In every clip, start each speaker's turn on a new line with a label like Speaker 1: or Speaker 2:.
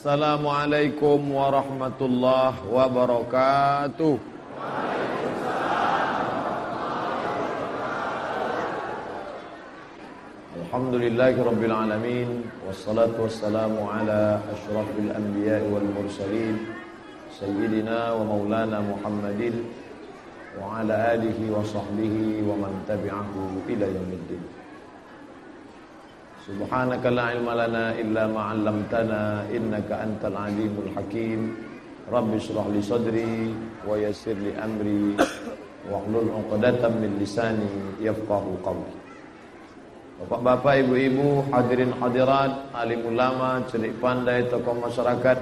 Speaker 1: Assalamualaikum warahmatullahi wabarakatuh. Alhamdulillahi rabbil alamin. Wassalatu wassalamu ala asyrafil anbiya'i wal mursalin Sayyidina wa maulana Muhammadin wa ala alihi wa sahbihi wa man tabi'ahu ila yaumiddin. Subhanaka la ilma lana illa ma 'allamtana innaka antal alimul hakim. Rabbi shrah li sadri wa yassir li amri wahlul 'uqdatam min lisani yafqahu qawli. Bapak-bapak, ibu-ibu, hadirin hadirat, alim ulama, celik pandai, tokoh masyarakat,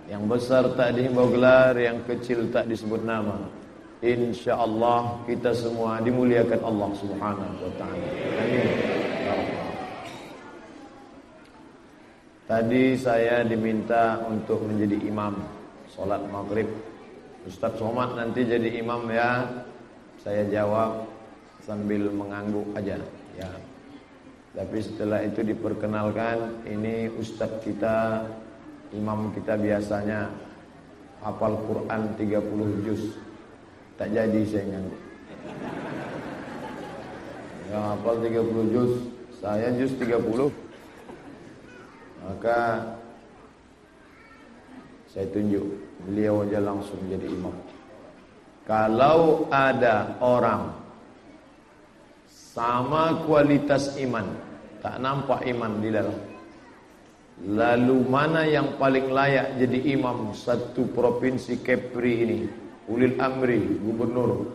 Speaker 1: yang besar tak dihimbau gelar, yang kecil tak disebut nama. InsyaAllah kita semua dimuliakan Allah Subhanahu wa ta'ala. Amin. Tadi saya diminta untuk menjadi imam sholat maghrib. Ustaz Somad nanti jadi imam ya. Saya jawab sambil mengangguk aja ya. Tapi setelah itu diperkenalkan, ini Ustaz kita, imam kita biasanya hafal Quran 30 juz. Tak jadi saya ngangguk. Ya hafal 30 juz, saya juz 30. Maka saya tunjuk beliau aja langsung jadi imam. Kalau ada orang sama kualitas iman, tak nampak iman di dalam, lalu mana yang paling layak jadi imam satu provinsi Kepri ini? Ulil amri, gubernur.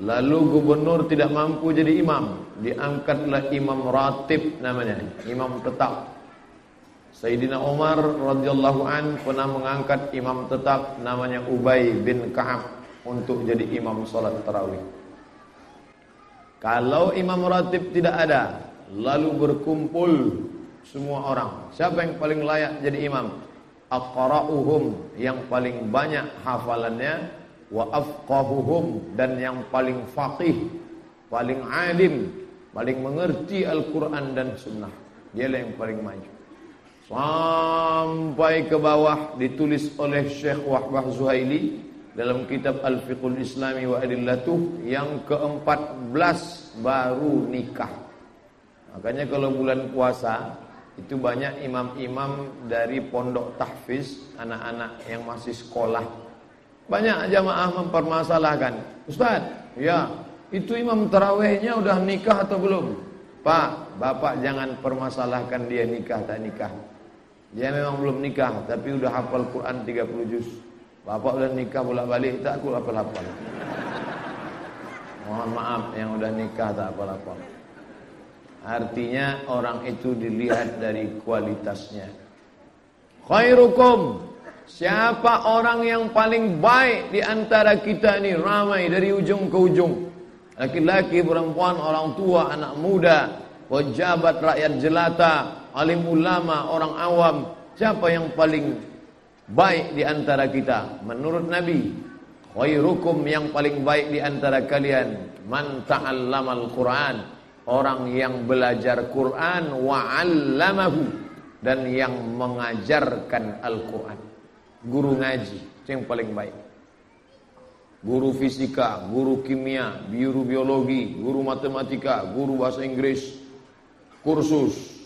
Speaker 1: Lalu gubernur tidak mampu jadi imam, diangkatlah imam ratib namanya, imam tetap. Sayyidina Umar radhiyallahu an pernah mengangkat imam tetap namanya Ubay bin Ka'ab untuk jadi imam salat tarawih. Kalau imam ratib tidak ada, lalu berkumpul semua orang, siapa yang paling layak jadi imam? Aqra'uhum, yang paling banyak hafalannya, wa afqahuhum, dan yang paling faqih, paling alim, paling mengerti Al-Quran dan Sunnah. Dialah yang paling maju. Sampai ke bawah ditulis oleh Syekh Wahbah Zuhaili dalam kitab Al-Fiqhul Islami wa Adillatuh, yang ke-14 baru nikah. Makanya kalau bulan puasa itu banyak imam-imam dari pondok tahfiz, anak-anak yang masih sekolah. Banyak jamaah mempermasalahkan, Ustaz, ya itu imam tarawihnya udah nikah atau belum? Pak, bapak jangan permasalahkan dia nikah tak nikah. Dia memang belum nikah, tapi udah hafal Quran 30 juz. Bapak udah nikah bolak-balik, tak aku hafal-hafal. Mohon maaf yang udah nikah tak hafal-hafal. Artinya orang itu dilihat dari kualitasnya. Khairukum, siapa orang yang paling baik di antara kita ini? Ramai dari ujung ke ujung. Laki-laki, perempuan, orang tua, anak muda, pejabat, rakyat jelata, alim ulama, orang awam. Siapa yang paling baik di antara kita? Menurut Nabi, khairukum, yang paling baik di antara kalian, man ta'allamal Qur'an, orang yang belajar Quran, wa 'allamahu, dan yang mengajarkan Al-Quran. Guru ngaji, itu yang paling baik. Guru fisika, guru kimia, guru biologi, guru matematika, guru bahasa Inggris, kursus.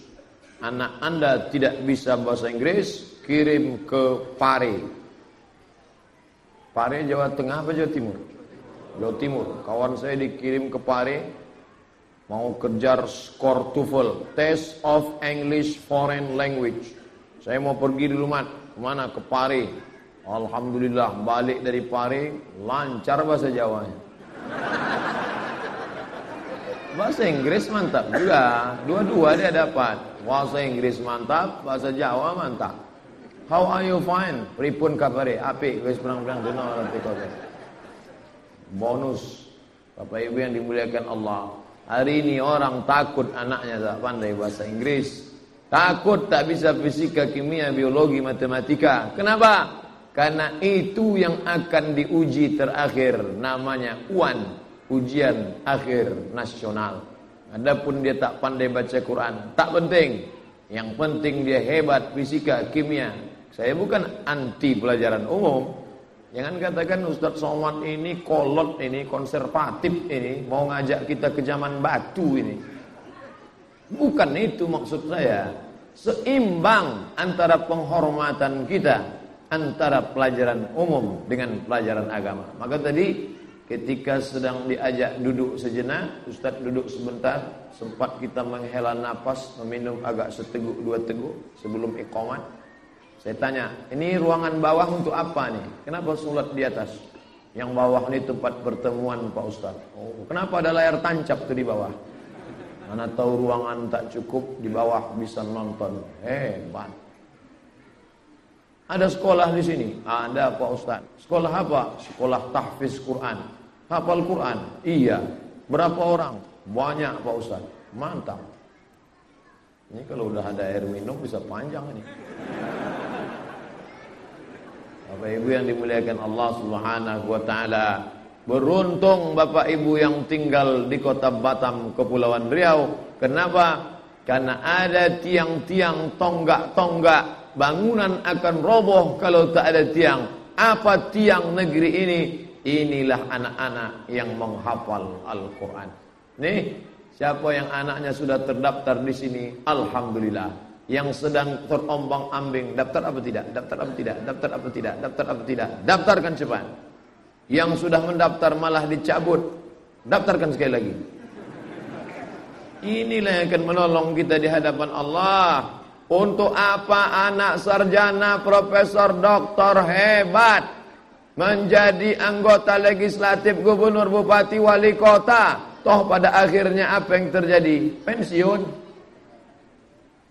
Speaker 1: Anak Anda tidak bisa bahasa Inggris, kirim ke Pare. Pare Jawa Tengah apa Jawa Timur? Jawa Timur. Kawan saya dikirim ke Pare, mau kejar skor TOEFL, Test of English Foreign Language. Saya mau pergi dulu mat, kemana? Ke Pare. Alhamdulillah balik dari Pare lancar bahasa Jawanya. Bahasa Inggris mantap juga, dua-dua dia dapat. Bahasa Inggris mantap, bahasa Jawa mantap. How are you fine? Pripun kabare? Apik, wis perang-perang dina ora kabeh. Bonus Bapak Ibu yang dimuliakan Allah. Hari ini orang takut anaknya tak pandai bahasa Inggris, takut tak bisa fisika, kimia, biologi, matematika. Kenapa? Karena itu yang akan diuji terakhir, namanya UAN, ujian akhir nasional. Adapun dia tak pandai baca Quran, tak penting. Yang penting dia hebat fisika, kimia. Saya bukan anti pelajaran umum. Jangan katakan Ustadz Somad ini kolot, ini konservatif, ini mau ngajak kita ke zaman batu ini. Bukan itu maksud saya. Seimbang antara penghormatan kita antara pelajaran umum dengan pelajaran agama. Maka tadi ketika sedang diajak duduk sejenak, Ustaz duduk sebentar, sempat kita menghela napas, meminum agak seteguk dua teguk sebelum iqamat. Saya tanya, ini ruangan bawah untuk apa nih? Kenapa sholat di atas? Yang bawah ini tempat pertemuan Pak Ustaz. Oh, kenapa ada layar tancap tuh di bawah? Mana tahu ruangan tak cukup, di bawah bisa nonton. Hebat. Ada sekolah di sini? Ada Pak Ustaz. Sekolah apa? Sekolah tahfiz Quran. Hafal Quran? Iya. Berapa orang? Banyak Pak Ustaz. Mantap. Ini kalau udah ada air minum bisa panjang ini. Bapak Ibu yang dimuliakan Allah Subhanahu wa taala. Beruntung Bapak Ibu yang tinggal di kota Batam, Kepulauan Riau. Kenapa? Karena ada tiang-tiang, tonggak-tonggak. Bangunan akan roboh kalau tak ada tiang. Apa tiang negeri ini? Inilah anak-anak yang menghafal Al-Quran. Nih, siapa yang anaknya sudah terdaftar di sini? Alhamdulillah. Yang sedang terombang-ambing, daftar apa tidak? Daftar apa tidak? Daftar apa tidak? Daftar apa tidak? Daftarkan cepat. Yang sudah mendaftar malah dicabut, daftarkan sekali lagi. Inilah yang akan menolong kita di hadapan Allah. Untuk apa anak sarjana, profesor, doktor hebat menjadi anggota legislatif, gubernur, bupati, wali kota? Toh pada akhirnya apa yang terjadi? Pensiun.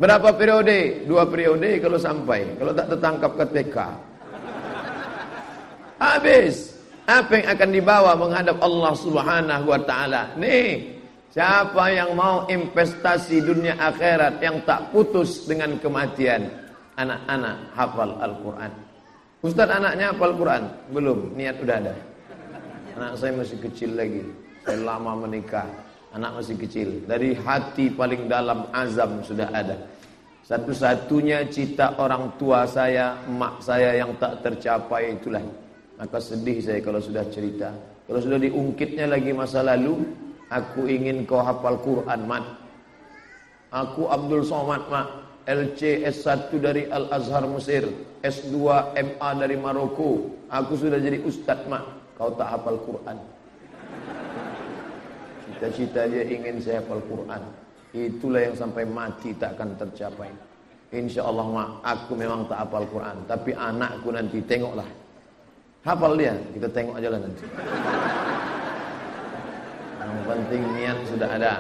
Speaker 1: Berapa periode? 2 periode kalau sampai. Kalau tak tertangkap ke TK. Habis. Apa yang akan dibawa menghadap Allah Subhanahu wa taala? Nih, siapa yang mau investasi dunia akhirat yang tak putus dengan kematian? Anak-anak hafal Al-Quran. Ustaz, anaknya hafal Quran? Belum, niat udah ada. Anak saya masih kecil lagi. Saya lama menikah. Anak masih kecil. Dari hati paling dalam azam sudah ada. Satu-satunya cita orang tua saya, emak saya yang tak tercapai itulah. Maka sedih saya kalau sudah cerita. Kalau sudah diungkitnya lagi masa lalu, aku ingin kau hafal Quran, Mat. Aku Abdul Somad, Mak. LC S1 dari Al-Azhar Mesir, S2 MA dari Maroko. Aku sudah jadi ustadz, Mak. Kau tak hafal Quran. Cita-cita dia ingin saya hafal Quran. Itulah yang sampai mati tak akan tercapai. Insya Allah, Mak, aku memang tak hafal Quran, tapi anakku nanti tengoklah. Hafal dia, kita tengok aja lah nanti. Yang penting niat sudah ada.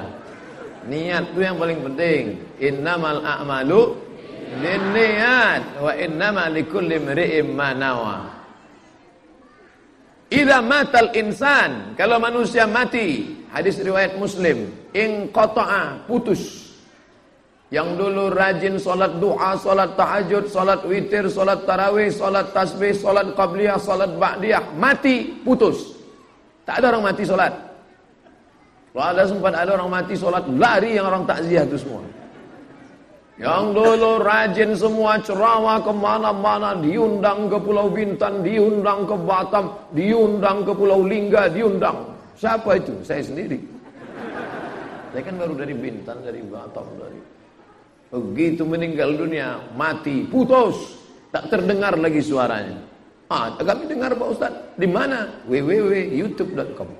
Speaker 1: Niat itu yang paling penting. Innamal a'malu binniyat wa innamal likulli imri'in ma nawa. Idza matal insan, kalau manusia mati, hadis riwayat Muslim, inqata'a, putus. Yang dulu rajin solat duha, solat tahajud, solat witir, solat tarawih, solat tasbih, solat qabliyah, solat ba'diyah, mati, putus. Tak ada orang mati solat. Kalau ada sempat ada orang mati solat, lari yang orang takziah itu semua. Yang dulu rajin semua ceramah kemana-mana, diundang ke Pulau Bintan, diundang ke Batam, diundang ke Pulau Lingga, diundang. Siapa itu? Saya sendiri. Saya kan baru dari Bintan, dari Batam, dari... Begitu meninggal dunia, mati, putus, tak terdengar lagi suaranya. Kami dengar Pak Ustaz. Di mana? www.youtube.com.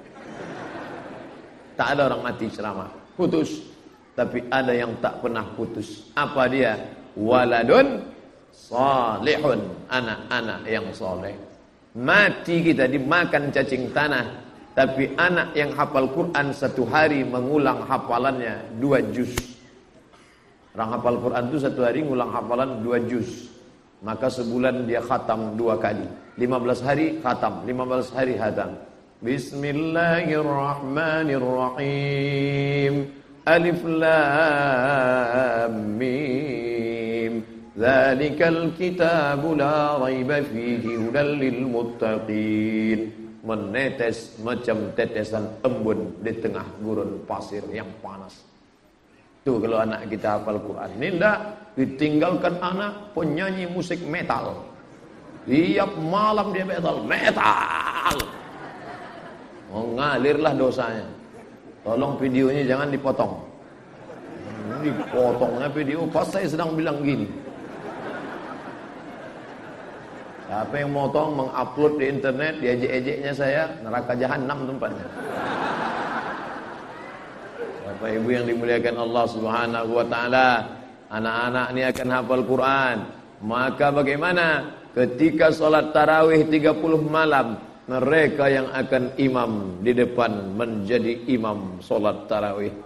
Speaker 1: Tak ada orang mati ceramah, putus. Tapi ada yang tak pernah putus. Apa dia? Waladun salihun, anak-anak yang soleh. Mati kita dimakan cacing tanah, tapi anak yang hafal Quran 1 hari mengulang hafalannya 2 juz. Orang hafal Quran itu 1 hari ngulang hafalan 2 juz. Maka sebulan dia khatam 2 kali. 15 hari khatam, 15 hari khatam. Bismillahirrahmanirrahim. Alif lam mim. Dzalikal kitabu la raiba fihi hudal lil muttaqin. Menetes macam tetesan embun di tengah gurun pasir yang panas. Tuh kalau anak kita hafal Quran. Ini enggak, ditinggalkan anak penyanyi musik metal. Tiap malam dia metal. Mengalirlah dosanya. Tolong videonya jangan dipotong. Dipotongnya video pas saya sedang bilang gini. Siapa yang motong mengupload di internet, diejek-ejeknya saya, neraka jahanam tempatnya. Bapak Ibu yang dimuliakan Allah Subhanahu wa taala, anak-anak ini akan hafal Quran. Maka bagaimana ketika salat tarawih 30 malam, mereka yang akan imam di depan menjadi imam salat tarawih.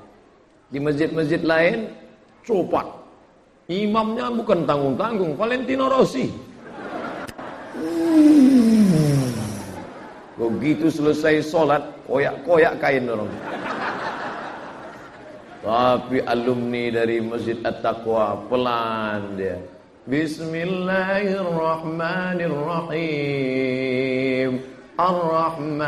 Speaker 1: Di masjid-masjid lain copat. Imamnya bukan tanggung-tanggung, Valentino Rossi. Begitu selesai sholat, koyak-koyak kain orang. Tapi alumni dari Masjid At-Taqwa pelan dia. Bismillahirrahmanirrahim. Ar-Rahman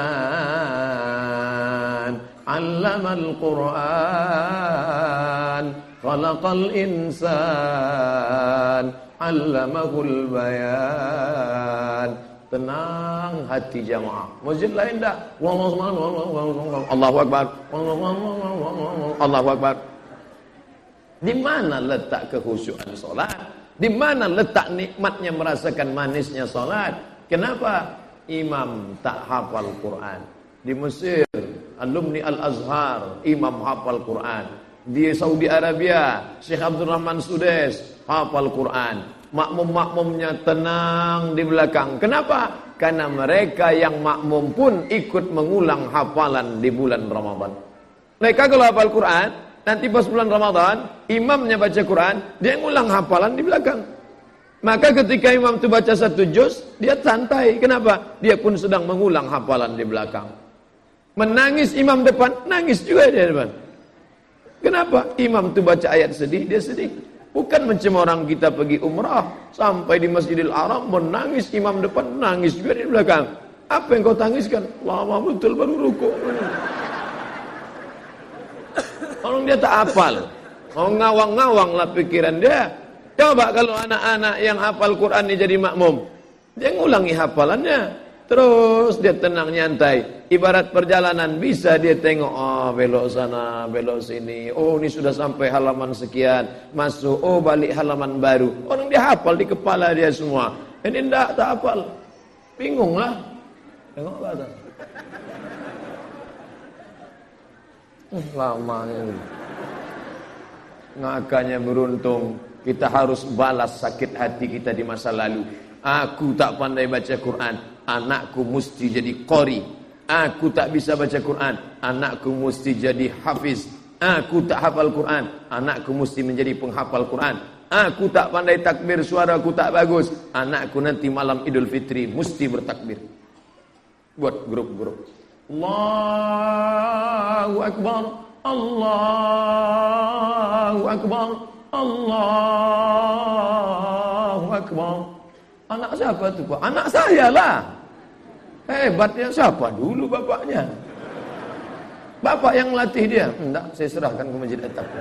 Speaker 1: 'allamal Qur'an, khalaqal insan, 'allamahul bayan. Tenang hati jamaah. Masjid lain dah. Allahu Akbar. Allahu Akbar. Di mana letak kekhusyuan salat? Di mana letak nikmatnya merasakan manisnya salat? Kenapa imam tak hafal Quran? Di Mesir, alumni Al-Azhar, imam hafal Quran. Di Saudi Arabia, Syekh Abdul Rahman Sudes hafal Quran. Makmum-makmumnya tenang di belakang. Kenapa? Karena mereka yang makmum pun ikut mengulang hafalan di bulan Ramadan. Mereka kalau hafal Quran, nanti pas bulan Ramadan, imamnya baca Quran, dia ngulang hafalan di belakang. Maka ketika imam itu baca satu juz, dia santai. Kenapa? Dia pun sedang mengulang hafalan di belakang. Menangis imam depan, nangis juga dia depan. Kenapa? Imam itu baca ayat sedih, dia sedih. Bukan macam orang kita pergi umrah sampai di Masjidil Haram menangis, imam depan nangis juga di belakang. Apa yang kau tangiskan? Lama betul baru rukuk. Orang dia tak hafal, mau ngawang-ngawang lah pikiran dia. Coba kalau anak-anak yang hafal Quran ini jadi makmum, dia ngulangi hafalannya, terus dia tenang nyantai. Ibarat perjalanan bisa dia tengok, oh belok sana, belok sini. Oh ini sudah sampai halaman sekian, masuk. Oh balik halaman baru. Orang dia hafal di kepala dia semua. Ini tak hafal, bingung lah. Tengok apa tak? Lamanya. Ngakanya beruntung. Kita harus balas sakit hati kita di masa lalu. Aku tak pandai baca Quran, anakku mesti jadi qori. Aku tak bisa baca Quran, anakku mesti jadi hafiz. Aku tak hafal Quran, anakku mesti menjadi penghafal Quran. Aku tak pandai takbir, suaraku tak bagus, anakku nanti malam Idul Fitri mesti bertakbir. Buat grup-grup. Allahu Akbar, Allahu Akbar, Allahu Akbar. Anak siapa tu Pak? Anak saya lah. Hebatnya siapa dulu bapaknya? Bapak yang latih dia. Enggak, saya serahkan ke Masjid At-Taqwa.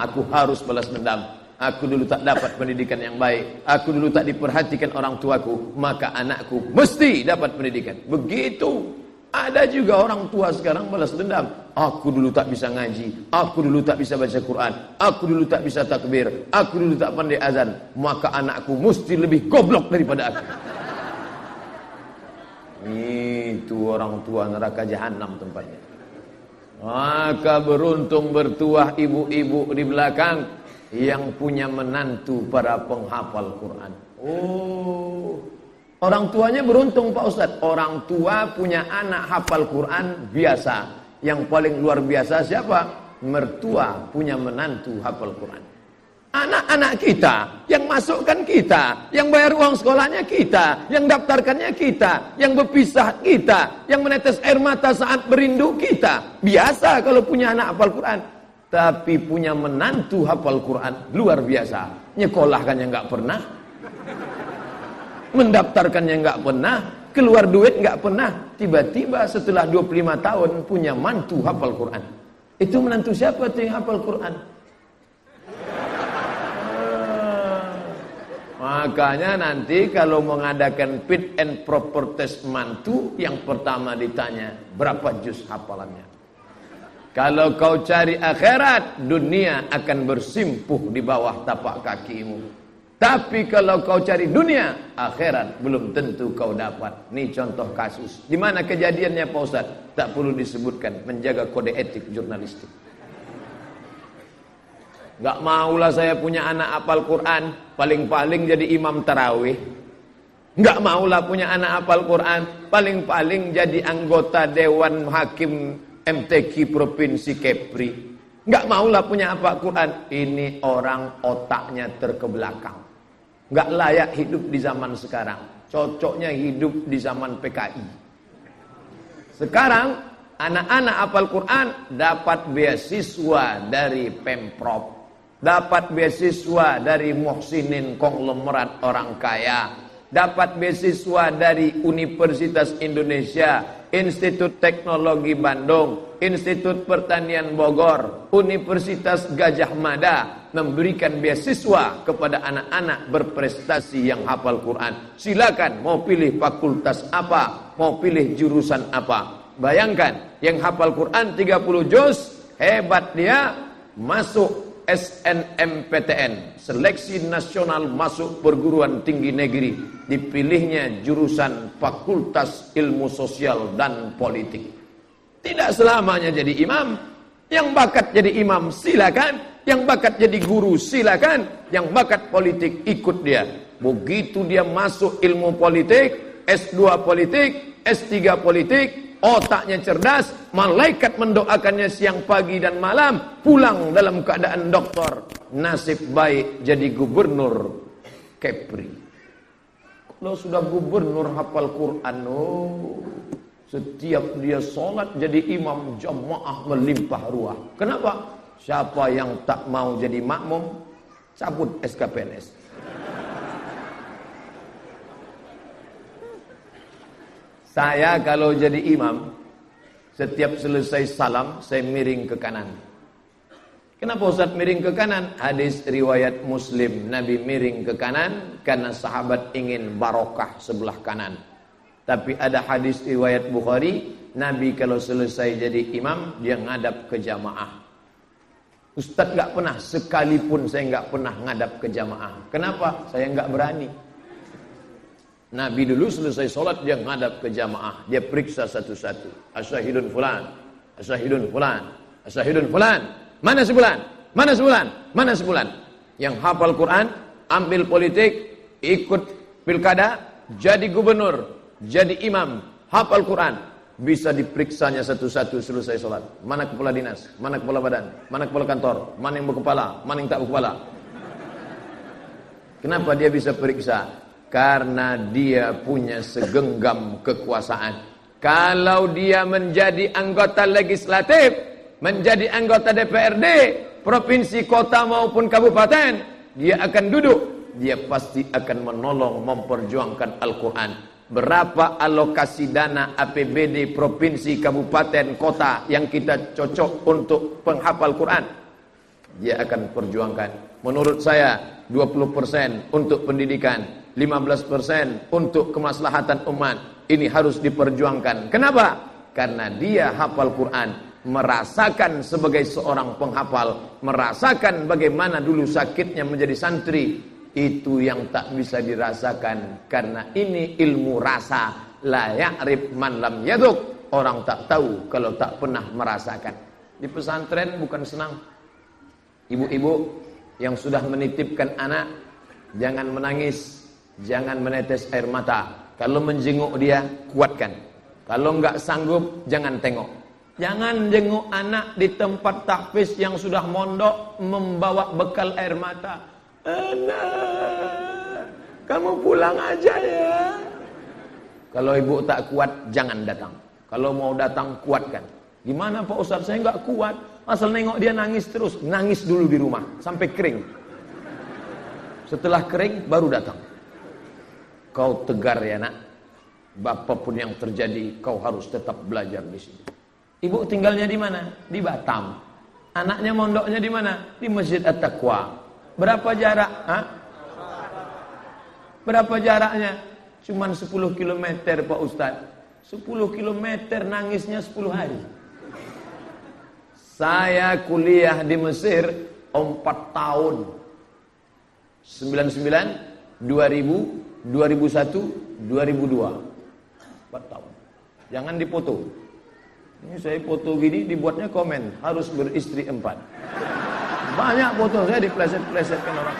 Speaker 1: Aku harus balas dendam. Aku dulu tak dapat pendidikan yang baik. Aku dulu tak diperhatikan orang tuaku. Maka anakku mesti dapat pendidikan. Begitu. Ada juga orang tua sekarang balas dendam. Aku dulu tak bisa ngaji. Aku dulu tak bisa baca Quran. Aku dulu tak bisa takbir. Aku dulu tak pandai azan. Maka anakku mesti lebih goblok daripada aku. Itu orang tua neraka jahanam tempatnya. Maka beruntung bertuah ibu-ibu di belakang yang punya menantu para penghafal Quran. Oh, orang tuanya beruntung Pak Ustadz. Orang tua punya anak hafal Quran biasa. Yang paling luar biasa siapa? Mertua punya menantu hafal Quran. Anak-anak kita, yang masukkan kita, yang bayar uang sekolahnya kita, yang daftarkannya kita, yang berpisah kita, yang menetes air mata saat merindu kita. Biasa kalau punya anak hafal Quran. Tapi punya menantu hafal Quran luar biasa. Nyekolahkannya nggak pernah, mendaftarkannya nggak pernah, keluar duit nggak pernah. Tiba-tiba setelah 25 tahun punya mantu hafal Quran. Itu menantu siapa tuh yang hafal Quran? Makanya nanti kalau mengadakan fit and proper test mantu, yang pertama ditanya, berapa juz hafalannya? Kalau kau cari akhirat, dunia akan bersimpuh di bawah tapak kakimu. Tapi kalau kau cari dunia, akhirat belum tentu kau dapat. Ini contoh kasus. Di mana kejadiannya Pak Ustaz? Tak perlu disebutkan, menjaga kode etik jurnalistik. Gak maulah saya punya anak hafal Quran, paling-paling jadi imam tarawih. Gak maulah punya anak hafal Quran, paling-paling jadi anggota Dewan Hakim MTQ Provinsi Kepri. Gak maulah punya hafal Quran. Ini orang otaknya terkebelakang. Gak layak hidup di zaman sekarang. Cocoknya hidup di zaman PKI. Sekarang anak-anak hafal Quran dapat beasiswa dari Pemprov, dapat beasiswa dari muhsinin konglomerat orang kaya, dapat beasiswa dari Universitas Indonesia, Institut Teknologi Bandung, Institut Pertanian Bogor, Universitas Gajah Mada memberikan beasiswa kepada anak-anak berprestasi yang hafal Quran. Silakan mau pilih fakultas apa, mau pilih jurusan apa. Bayangkan yang hafal Quran 30 juz, hebat dia, masuk SNMPTN, Seleksi Nasional Masuk Perguruan Tinggi Negeri. Dipilihnya jurusan Fakultas Ilmu Sosial dan Politik. Tidak selamanya jadi imam. Yang bakat jadi imam silakan, yang bakat jadi guru silakan, yang bakat politik ikut dia. Begitu dia masuk ilmu politik, S2 politik, S3 politik, otaknya cerdas, malaikat mendoakannya siang, pagi, dan malam, pulang dalam keadaan doktor. Nasib baik jadi gubernur Kepri. Kalau sudah gubernur hafal Quran, setiap dia sholat jadi imam, jamaah melimpah ruah. Kenapa? Siapa yang tak mau jadi makmum, cabut SKPNS. Saya kalau jadi imam, setiap selesai salam, saya miring ke kanan. Kenapa Ustaz miring ke kanan? Hadis riwayat Muslim, Nabi miring ke kanan karena sahabat ingin barokah sebelah kanan. Tapi ada hadis riwayat Bukhari, Nabi kalau selesai jadi imam, dia ngadap ke jamaah. Ustaz gak pernah, sekalipun saya gak pernah ngadap ke jamaah. Kenapa? Saya gak berani. Nabi dulu selesai sholat, dia ngadap ke jamaah. Dia periksa satu-satu. Asyahidun fulan, asyahidun fulan, asyahidun fulan. Mana sebulan? Mana sebulan? Mana sebulan? Yang hafal Quran, ambil politik, ikut pilkada, jadi gubernur, jadi imam, hafal Quran, bisa diperiksanya satu-satu selesai sholat. Mana kepala dinas, mana kepala badan, mana kepala kantor, mana yang berkepala, mana yang tak berkepala. Kenapa dia bisa periksa? Karena dia punya segenggam kekuasaan. Kalau dia menjadi anggota legislatif, menjadi anggota DPRD, provinsi, kota maupun kabupaten, dia akan duduk. Dia pasti akan menolong memperjuangkan Al-Quran. Berapa alokasi dana APBD provinsi, kabupaten, kota yang kita cocok untuk penghafal Quran, dia akan perjuangkan. Menurut saya 20% untuk pendidikan, 15% untuk kemaslahatan umat. Ini harus diperjuangkan. Kenapa? Karena dia hafal Quran, merasakan sebagai seorang penghafal, merasakan bagaimana dulu sakitnya menjadi santri. Itu yang tak bisa dirasakan. Karena ini ilmu rasa. La ya'rif man lam yaduk. Orang tak tahu kalau tak pernah merasakan. Di pesantren bukan senang. Ibu-ibu yang sudah menitipkan anak, jangan menangis, jangan menetes air mata. Kalau menjenguk dia, kuatkan. Kalau enggak sanggup, jangan tengok. Jangan jenguk anak di tempat tahfiz yang sudah mondok membawa bekal air mata. Anak, kamu pulang aja ya. Kalau ibu tak kuat, jangan datang. Kalau mau datang, kuatkan. Gimana Pak Ustaz, saya enggak kuat. Asal nengok dia nangis terus. Nangis dulu di rumah, sampai kering. Setelah kering, baru datang. Kau tegar ya nak. Apapun yang terjadi, kau harus tetap belajar di sini. Ibu tinggalnya di mana? Di Batam. Anaknya mondoknya di mana? Di Masjid At-Taqwa. Berapa jarak? Berapa jaraknya? Cuman 10 km Pak Ustadz. 10 km nangisnya 10 hari. Saya kuliah di Mesir 4 tahun. 99, 2000, 2001, 2002. 4 tahun. Jangan dipoto. Ini saya foto gini dibuatnya komen, harus beristri 4. Banyak foto saya dipleset-plesetkan orang.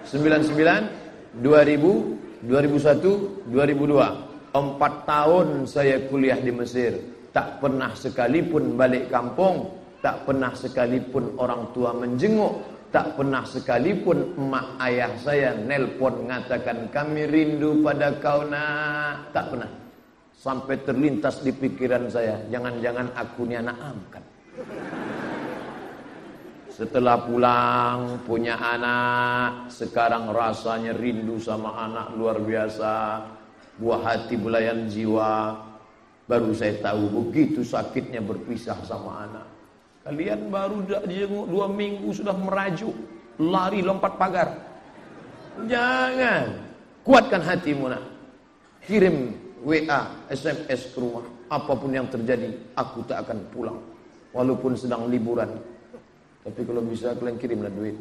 Speaker 1: 99, 2000, 2001, 2002. 4 tahun saya kuliah di Mesir. Tak pernah sekalipun balik kampung. Tak pernah sekalipun orang tua menjenguk. Tak pernah sekalipun emak ayah saya nelpon mengatakan kami rindu pada kau nak. Tak pernah. Sampai terlintas di pikiran saya, jangan-jangan aku ni anak angkat. Setelah pulang punya anak, sekarang rasanya rindu sama anak luar biasa. Buah hati belayan jiwa. Baru saya tahu begitu sakitnya berpisah sama anak. Kalian baru jenguk 2 minggu sudah merajuk, lari lompat pagar. Jangan. Kuatkan hatimu nak. Kirim WA, SMS ke rumah. Apapun yang terjadi, aku tak akan pulang. Walaupun sedang liburan. Tapi kalau bisa kalian kirimlah duit.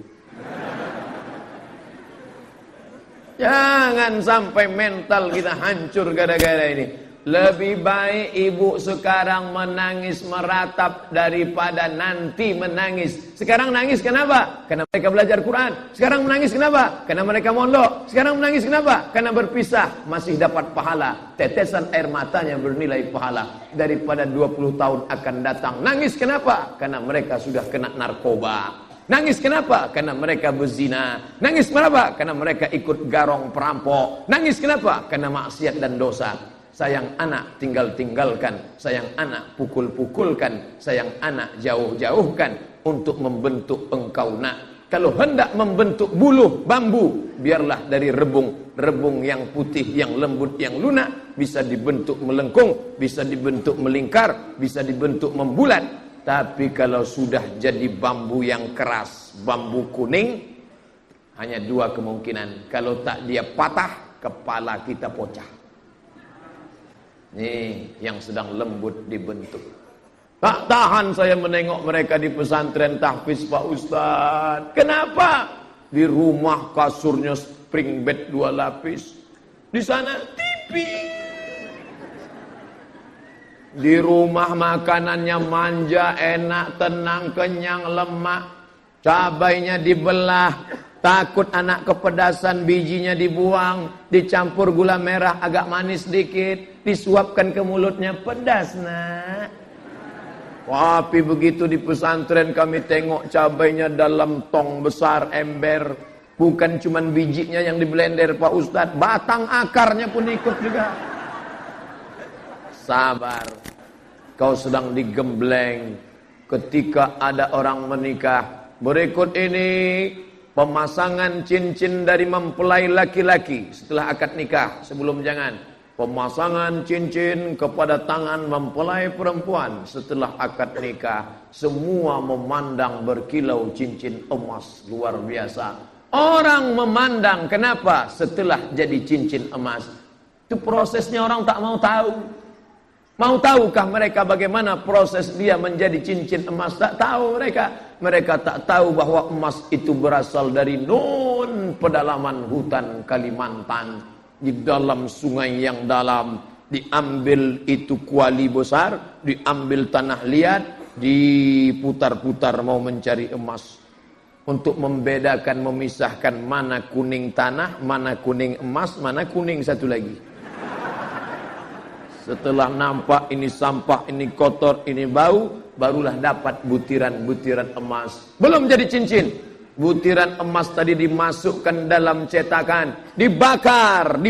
Speaker 1: Jangan sampai mental kita hancur gara-gara ini. Lebih baik ibu sekarang menangis meratap daripada nanti menangis. Sekarang nangis kenapa? Karena mereka belajar Quran. Sekarang menangis kenapa? Karena mereka mondok. Sekarang menangis kenapa? Karena berpisah. Masih dapat pahala. Tetesan air matanya bernilai pahala. Daripada 20 tahun akan datang. Nangis kenapa? Karena mereka sudah kena narkoba. Nangis kenapa? Karena mereka berzina. Nangis kenapa? Karena mereka ikut garong perampok. Nangis kenapa? Karena maksiat dan dosa. Sayang anak tinggal-tinggalkan, sayang anak pukul-pukulkan, sayang anak jauh-jauhkan untuk membentuk engkau nak. Kalau hendak membentuk buluh bambu, biarlah dari rebung yang putih, yang lembut, yang lunak, bisa dibentuk melengkung, bisa dibentuk melingkar, bisa dibentuk membulat. Tapi kalau sudah jadi bambu yang keras, bambu kuning, hanya 2 kemungkinan. Kalau tak dia patah, kepala kita pecah. Nih yang sedang lembut dibentuk. Tak tahan saya menengok mereka di pesantren tahfiz Pak Ustaz. Kenapa? Di rumah kasurnya spring bed 2 lapis. Di sana TV. Di rumah makanannya manja, enak, tenang, kenyang, lemak. Cabainya dibelah. Takut anak kepedasan, bijinya dibuang, dicampur gula merah agak manis sedikit, disuapkan ke mulutnya, pedas nak. Tapi begitu di pesantren kami tengok cabainya dalam tong besar ember. Bukan cuman bijinya yang diblender Pak Ustadz, batang akarnya pun ikut juga. Sabar, kau sedang digembleng. Ketika ada orang menikah, berikut ini pemasangan cincin dari mempelai laki-laki setelah akad nikah, sebelum jangan. Pemasangan cincin kepada tangan mempelai perempuan setelah akad nikah. Semua memandang berkilau cincin emas luar biasa. Orang memandang kenapa? Setelah jadi cincin emas. Itu prosesnya orang tak mau tahu. Mau tahukah mereka bagaimana proses dia menjadi cincin emas? Tak tahu mereka. Mereka tak tahu bahwa emas itu berasal dari nun pedalaman hutan Kalimantan. Di dalam sungai yang dalam. Diambil itu kuali besar. Diambil tanah liat. Diputar-putar mau mencari emas. Untuk membedakan, memisahkan mana kuning tanah, mana kuning emas, mana kuning satu lagi. Setelah nampak ini sampah, ini kotor, ini bau, barulah dapat butiran-butiran emas. Belum jadi cincin. Butiran emas tadi dimasukkan dalam cetakan, dibakar,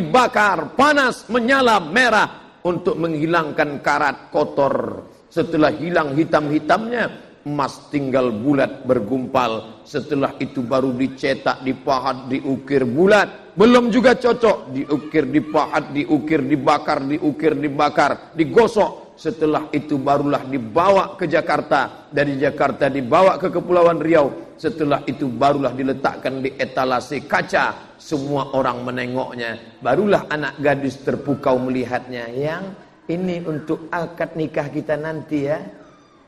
Speaker 1: panas, menyala, merah untuk menghilangkan karat kotor. Setelah hilang hitam-hitamnya, emas tinggal bulat bergumpal. Setelah itu baru dicetak, dipahat, diukir bulat. Belum juga cocok, diukir, dipahat, diukir, dibakar, digosok. Setelah itu barulah dibawa ke Jakarta. Dari Jakarta dibawa ke Kepulauan Riau. Setelah itu barulah diletakkan di etalase kaca. Semua orang menengoknya. Barulah anak gadis terpukau melihatnya. Yang ini untuk akad nikah kita nanti ya.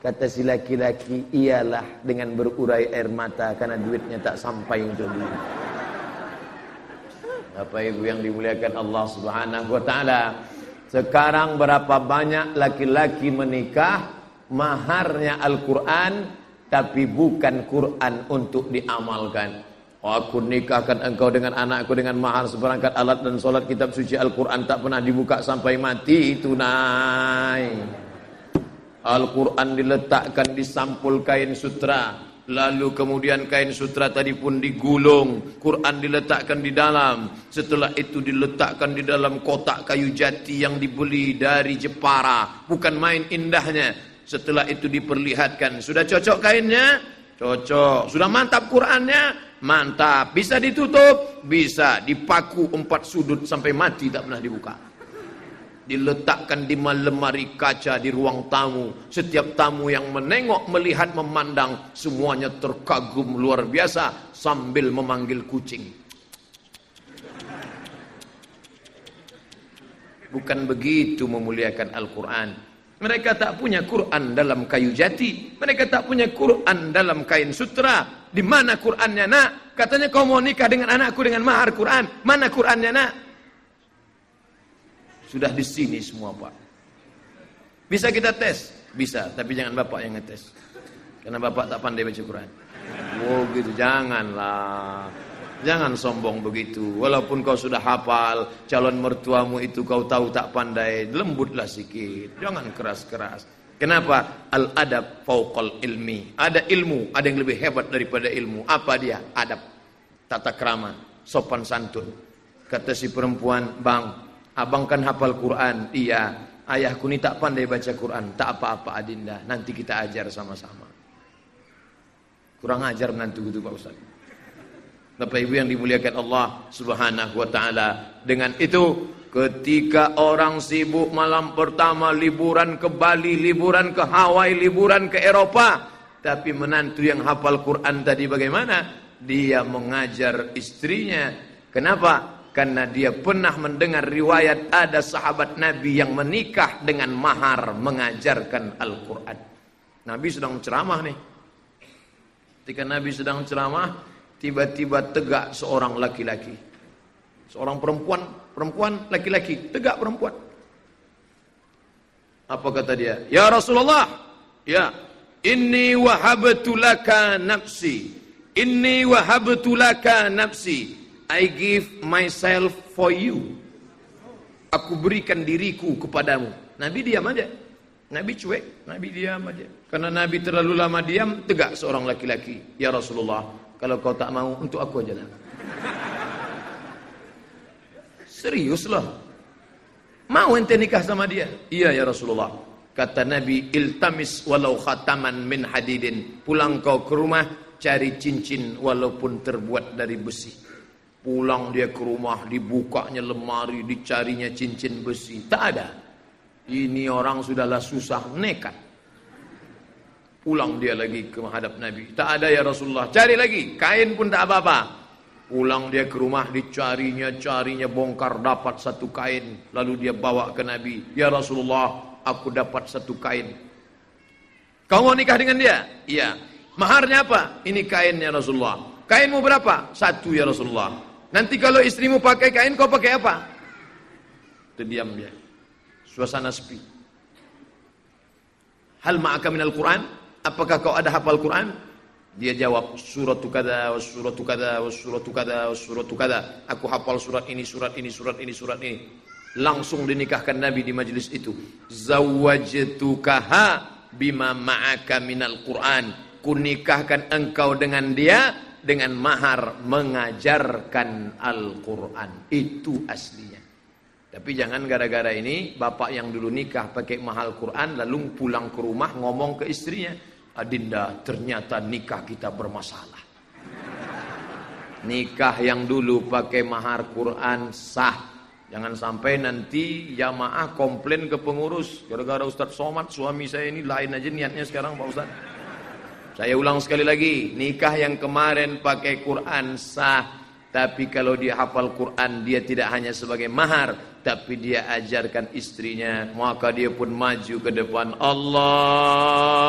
Speaker 1: Kata si laki-laki, iyalah, dengan berurai air mata karena duitnya tak sampai untuk beli. Bapak Ibu yang dimuliakan Allah Subhanahu wa taala. Sekarang berapa banyak laki-laki menikah, maharnya Al-Quran, tapi bukan Quran untuk diamalkan. Oh, aku nikahkan engkau dengan anakku dengan mahar seperangkat alat dan solat kitab suci Al-Quran tak pernah dibuka sampai mati, itu naik. Al-Quran diletakkan di sampul kain sutra. Lalu kemudian kain sutra tadi pun digulung, Quran diletakkan di dalam. Setelah itu diletakkan di dalam kotak kayu jati yang dibeli dari Jepara. Bukan main indahnya. Setelah itu diperlihatkan, sudah cocok kainnya? Cocok. Sudah mantap Qurannya? Mantap. Bisa ditutup? Bisa. Dipaku 4 sudut sampai mati tak pernah dibuka. Diletakkan di lemari kaca di ruang tamu. Setiap tamu yang menengok, melihat, memandang, semuanya terkagum luar biasa sambil memanggil kucing. Bukan begitu memuliakan Al-Quran. Mereka tak punya Quran dalam kayu jati. Mereka tak punya Quran dalam kain sutra. Di mana Qurannya nak? Katanya kau mau nikah dengan anakku dengan mahar Quran. Mana Qurannya nak? Sudah di sini semua Pak. Bisa kita tes? Bisa, tapi jangan Bapak yang ngetes. Karena Bapak tak pandai baca Quran. Oh gitu, janganlah. Jangan sombong begitu. Walaupun kau sudah hafal, calon mertuamu itu kau tahu tak pandai, lembutlah sikit. Jangan keras-keras. Kenapa? Al-adab fauqal ilmi. Ada ilmu, ada yang lebih hebat daripada ilmu. Apa dia? Adab. Tata krama, sopan santun. Kata si perempuan, "Bang, abang kan hafal Quran." "Iya, ayahku ni tak pandai baca Quran." "Tak apa-apa Adinda, nanti kita ajar sama-sama." Kurang ajar menantu gitu Pak Ustaz. Bapak Ibu yang dimuliakan Allah Subhanahu wa taala. Dengan itu, ketika orang sibuk malam pertama liburan ke Bali, liburan ke Hawaii, liburan ke Eropa, tapi menantu yang hafal Quran tadi bagaimana? Dia mengajar istrinya. Kenapa? Karena dia pernah mendengar riwayat ada sahabat Nabi yang menikah dengan mahar mengajarkan Al-Quran. Nabi sedang ceramah nih. Ketika Nabi sedang ceramah, tiba-tiba tegak seorang laki-laki. Seorang perempuan, laki-laki, tegak perempuan. Apa kata dia? "Ya Rasulullah, ya, inni wahabtu laka nafsi. Inni wahabtu laka nafsi. I give myself for you." Aku berikan diriku kepadamu. Nabi diam aja. Nabi cuek, Nabi diam aja. Karena Nabi terlalu lama diam, tegak seorang laki-laki. "Ya Rasulullah, kalau kau tak mau, untuk aku aja lah." Serius loh. Mau ente nikah sama dia? "Iya ya Rasulullah." Kata Nabi, "Iltamis walau khataman min hadidin." Pulang kau ke rumah, cari cincin walaupun terbuat dari besi. Pulang dia ke rumah, dibukanya lemari, dicarinya cincin besi. Tak ada. Ini orang sudahlah susah, nekat. Pulang dia lagi ke menghadap Nabi. "Tak ada ya Rasulullah." Cari lagi, kain pun tak apa-apa. Pulang dia ke rumah, dicarinya, bongkar, dapat satu kain. Lalu dia bawa ke Nabi. "Ya Rasulullah, aku dapat satu kain." "Kau mau nikah dengan dia?" "Iya." "Maharnya apa?" "Ini kainnya Rasulullah." "Kainmu berapa?" "1 ya Rasulullah." "Nanti kalau istrimu pakai kain, kau pakai apa?" Terdiam dia. Suasana sepi. "Hal ma'aka minal Quran?" Apakah kau ada hafal Quran? Dia jawab, "Suratu kada, suratu kada, suratu kada, suratu kada." Aku hafal surat ini, surat ini, surat ini, surat ini. Langsung dinikahkan Nabi di majelis itu. "Zawwajtukaha bima ma'aka minal Quran." Kunikahkan engkau dengan dia dengan mahar mengajarkan Al-Quran. Itu aslinya. Tapi jangan gara-gara ini bapak yang dulu nikah pakai mahal Quran lalu pulang ke rumah ngomong ke istrinya, "Adinda, ternyata nikah kita bermasalah." Nikah yang dulu pakai mahar Quran sah, Jangan sampai nanti jamaah komplain ke pengurus, gara-gara Ustaz Somad suami saya ini lain aja niatnya sekarang Pak Ustaz. Saya ulang sekali lagi, nikah yang kemarin pakai Quran sah, tapi kalau dia hafal Quran dia tidak hanya sebagai mahar, tapi dia ajarkan istrinya, maka dia pun maju ke depan. Allahu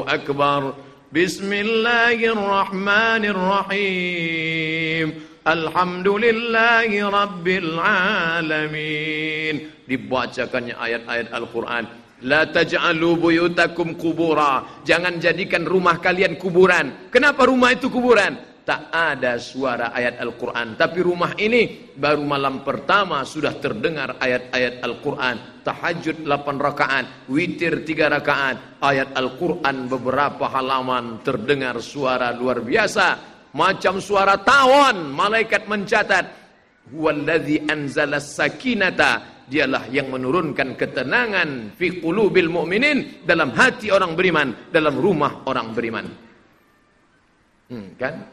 Speaker 1: Akbar, Bismillahirrahmanirrahim, Alhamdulillahi Rabbil Alamin. Dibacakannya ayat-ayat Al-Quran. La taj'alu buyutakum kubura. Jangan jadikan rumah kalian kuburan. Kenapa rumah itu kuburan? Tak ada suara ayat Al-Quran. Tapi rumah ini baru malam pertama sudah terdengar ayat-ayat Al-Quran. Tahajud 8 rakaat, witir 3 rakaat. Ayat Al-Quran beberapa halaman terdengar suara luar biasa. Macam suara tawon, malaikat mencatat. Huwallazi anzala sakinata. Dialah yang menurunkan ketenangan fi qulubil mu'minin, dalam hati orang beriman, dalam rumah orang beriman. Kan?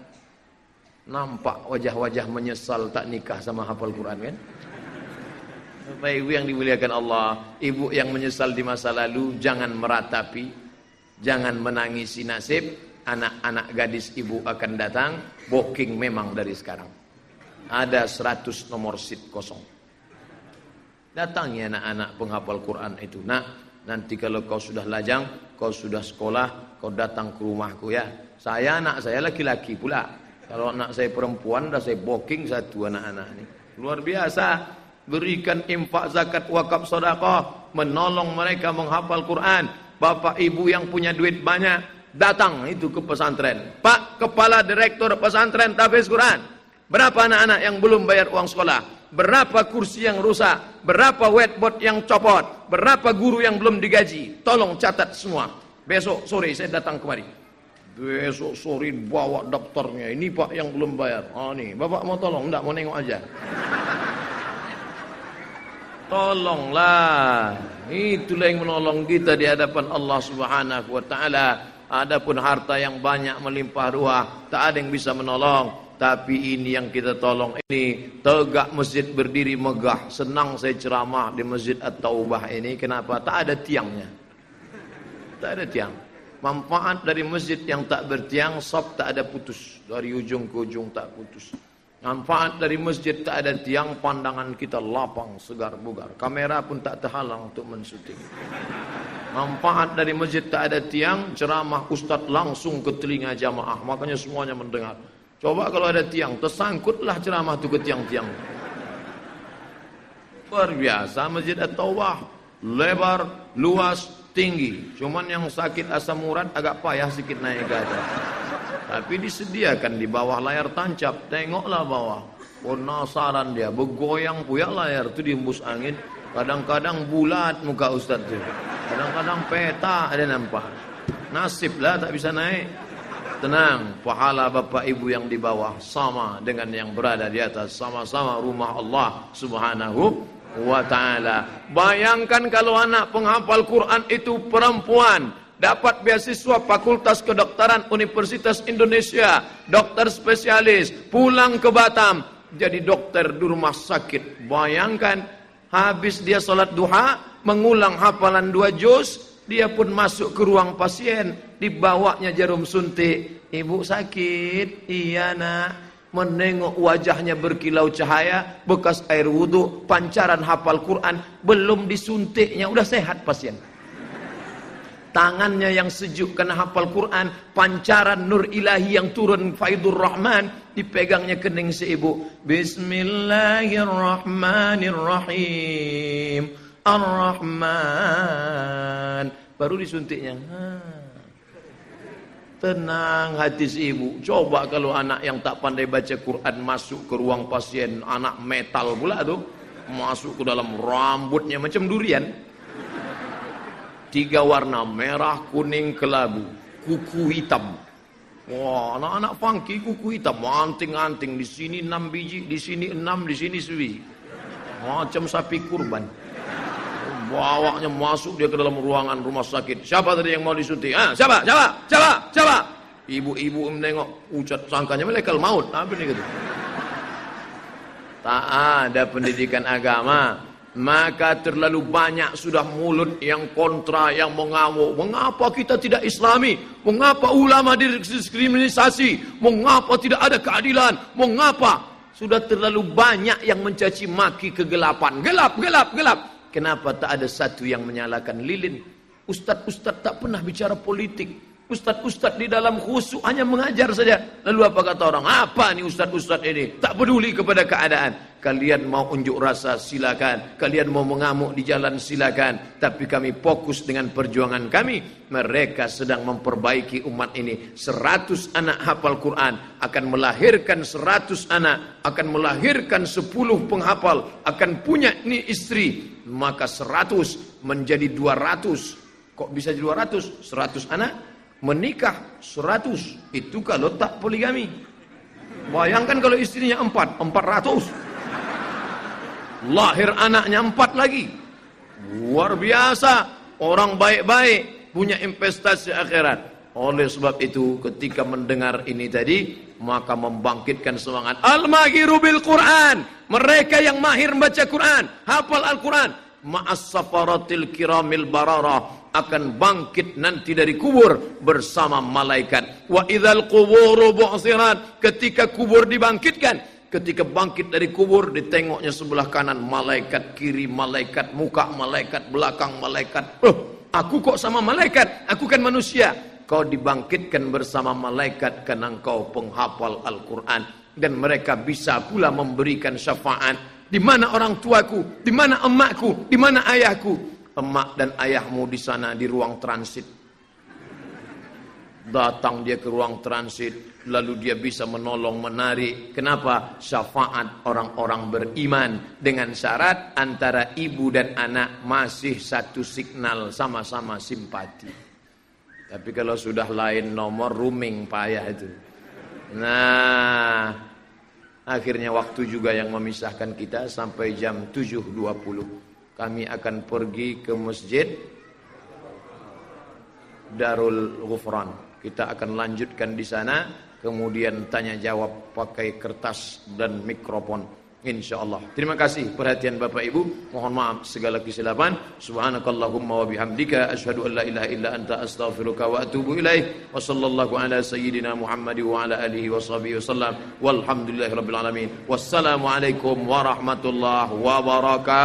Speaker 1: Nampak wajah-wajah menyesal tak nikah sama hafal Quran kan? Bapak ibu yang dimuliakan Allah, ibu yang menyesal di masa lalu, jangan meratapi, jangan menangisi nasib. Anak-anak gadis ibu akan datang, booking memang dari sekarang. Ada 100 nomor seat kosong. Datangi anak-anak penghafal Quran itu. Nak, nanti kalau kau sudah lajang, kau sudah sekolah, kau datang ke rumahku ya. Anak saya laki-laki pula. Kalau anak saya perempuan, dah saya booking 1 anak-anak ini. Luar biasa. Berikan infak, zakat, wakaf, sedekah, menolong mereka menghafal Quran. Bapak ibu yang punya duit banyak, datang itu ke pesantren. Pak Kepala Direktur Pesantren Tahfiz Quran, berapa anak-anak yang belum bayar uang sekolah? Berapa kursi yang rusak? Berapa whiteboard yang copot? Berapa guru yang belum digaji? Tolong catat semua. Besok sore saya datang kemari. Besok sore bawa daftarnya. Ini Pak yang belum bayar. Oh nih, Bapak mau tolong? Enggak, mau nengok aja. Tolonglah. Itulah yang menolong kita di hadapan Allah Subhanahu wa taala. Adapun harta yang banyak melimpah ruah, tak ada yang bisa menolong. Tapi ini yang kita tolong ini, tegak masjid berdiri megah. Senang saya ceramah di Masjid At-Taubah ini. Kenapa? Tak ada tiangnya. Tak ada tiang. Manfaat dari masjid yang tak bertiang, sop tak ada putus. Dari ujung ke ujung tak putus. Manfaat dari masjid tak ada tiang, pandangan kita lapang, segar bugar. Kamera pun tak terhalang untuk mensyuting. Manfaat dari masjid tak ada tiang, ceramah ustaz langsung ke telinga jamaah. Makanya semuanya mendengar. Coba kalau ada tiang, tersangkutlah ceramah itu ke tiang-tiang. Luar biasa Masjid At-Taubah. Lebar, luas, tinggi. Cuman yang sakit asam urat agak payah sedikit naik ke atas. Tapi disediakan di bawah layar tancap. Tengoklah bawah. Penasaran dia, bergoyang puyak layar itu dihembus angin. Kadang-kadang bulat muka ustaz itu. Kadang-kadang peta ada nampak. Nasib lah tak bisa naik. Tenang, pahala bapak ibu yang di bawah sama dengan yang berada di atas. Sama-sama rumah Allah Subhanahu wa ta'ala. Bayangkan kalau anak penghafal Quran itu perempuan, dapat beasiswa Fakultas Kedokteran Universitas Indonesia, dokter spesialis, pulang ke Batam jadi dokter di rumah sakit. Bayangkan, habis dia sholat duha, mengulang hafalan 2 juz, dia pun masuk ke ruang pasien, dibawanya jarum suntik. Ibu sakit? Iya nak. Menengok wajahnya berkilau cahaya, bekas air wudhu, pancaran hafal Quran, belum disuntiknya udah sehat pasien. Tangannya yang sejuk karena hafal Quran, pancaran nur ilahi yang turun Faidur Rahman, dipegangnya kening si ibu. Bismillahirrahmanirrahim. Ar-Rahman. Baru disuntiknya. Tenang hati si ibu. Coba kalau anak yang tak pandai baca Quran masuk ke ruang pasien, anak metal pula tuh, masuk ke dalam rambutnya macam durian. 3 warna, merah, kuning, kelabu, kuku hitam. Wah, anak-anak funky kuku hitam, anting-anting, di sini 6 biji, di sini 6, di sini sebiji. Macam sapi kurban. Bawanya masuk dia ke dalam ruangan rumah sakit. Siapa tadi yang mau disuntik? Siapa? Ibu-ibu menengok, ucat sangkanya malaikat maut. Apa ini gitu? Tak ada pendidikan agama. Maka terlalu banyak sudah mulut yang kontra, yang mengamuk. Mengapa kita tidak islami? Mengapa ulama didiskriminasi? Mengapa tidak ada keadilan? Mengapa? Sudah terlalu banyak yang mencaci maki kegelapan. Gelap, gelap, gelap. Kenapa tak ada satu yang menyalakan lilin? Ustadz-ustadz tak pernah bicara politik. Ustadz-ustadz di dalam khusyuk hanya mengajar saja. Lalu apa kata orang? Apa nih ustadz-ustadz ini? Tak peduli kepada keadaan. Kalian mau unjuk rasa silakan. Kalian mau mengamuk di jalan silakan. Tapi kami fokus dengan perjuangan kami. Mereka sedang memperbaiki umat ini. 100 anak hafal Quran akan melahirkan 100 anak, akan melahirkan 10 penghafal, akan punya ini istri. Maka 100 menjadi 200. Kok bisa jadi 200? 100 anak menikah 100. Itu kalau tak poligami. Bayangkan kalau istrinya 400. Lahir anaknya 4 lagi. Luar biasa. Orang baik-baik punya investasi akhirat. Oleh sebab itu ketika mendengar ini tadi, maka membangkitkan semangat al-mahiru bil Quran. Mereka yang mahir membaca Quran, hafal Al-Quran, ma'as safaratil kiramil bararah, akan bangkit nanti dari kubur bersama malaikat. Wa idzal quburu bu'sirat, ketika kubur dibangkitkan. Ketika bangkit dari kubur, ditengoknya sebelah kanan malaikat, kiri malaikat, muka malaikat, belakang malaikat. Aku kok sama malaikat? Aku kan manusia. Kau dibangkitkan bersama malaikat karena engkau penghafal Al-Quran. Dan mereka bisa pula memberikan syafaat. Di mana orang tuaku? Di mana emakku? Di mana ayahku? Emak dan ayahmu di sana di ruang transit. Datang dia ke ruang transit, lalu dia bisa menolong, menarik. Kenapa? Syafaat orang-orang beriman. Dengan syarat antara ibu dan anak masih satu signal, sama-sama simpati. Tapi kalau sudah lain nomor, roaming payah itu. Nah, akhirnya waktu juga yang memisahkan kita sampai jam 7.20. Kami akan pergi ke masjid Darul Ghufran. Kita akan lanjutkan di sana, kemudian tanya jawab pakai kertas dan mikrofon, insyaallah. Terima kasih perhatian Bapak Ibu. Mohon maaf segala kesilapan. Subhanakallahumma wa bihamdika asyhadu an la ilaha illa anta astaghfiruka wa atubu ilaik. Wa sallallahu ala sayyidina Muhammad wa ala alihi washabihi wasallam. Walhamdulillahirabbil alamin. Wassalamu alaikum warahmatullahi wabarakatuh.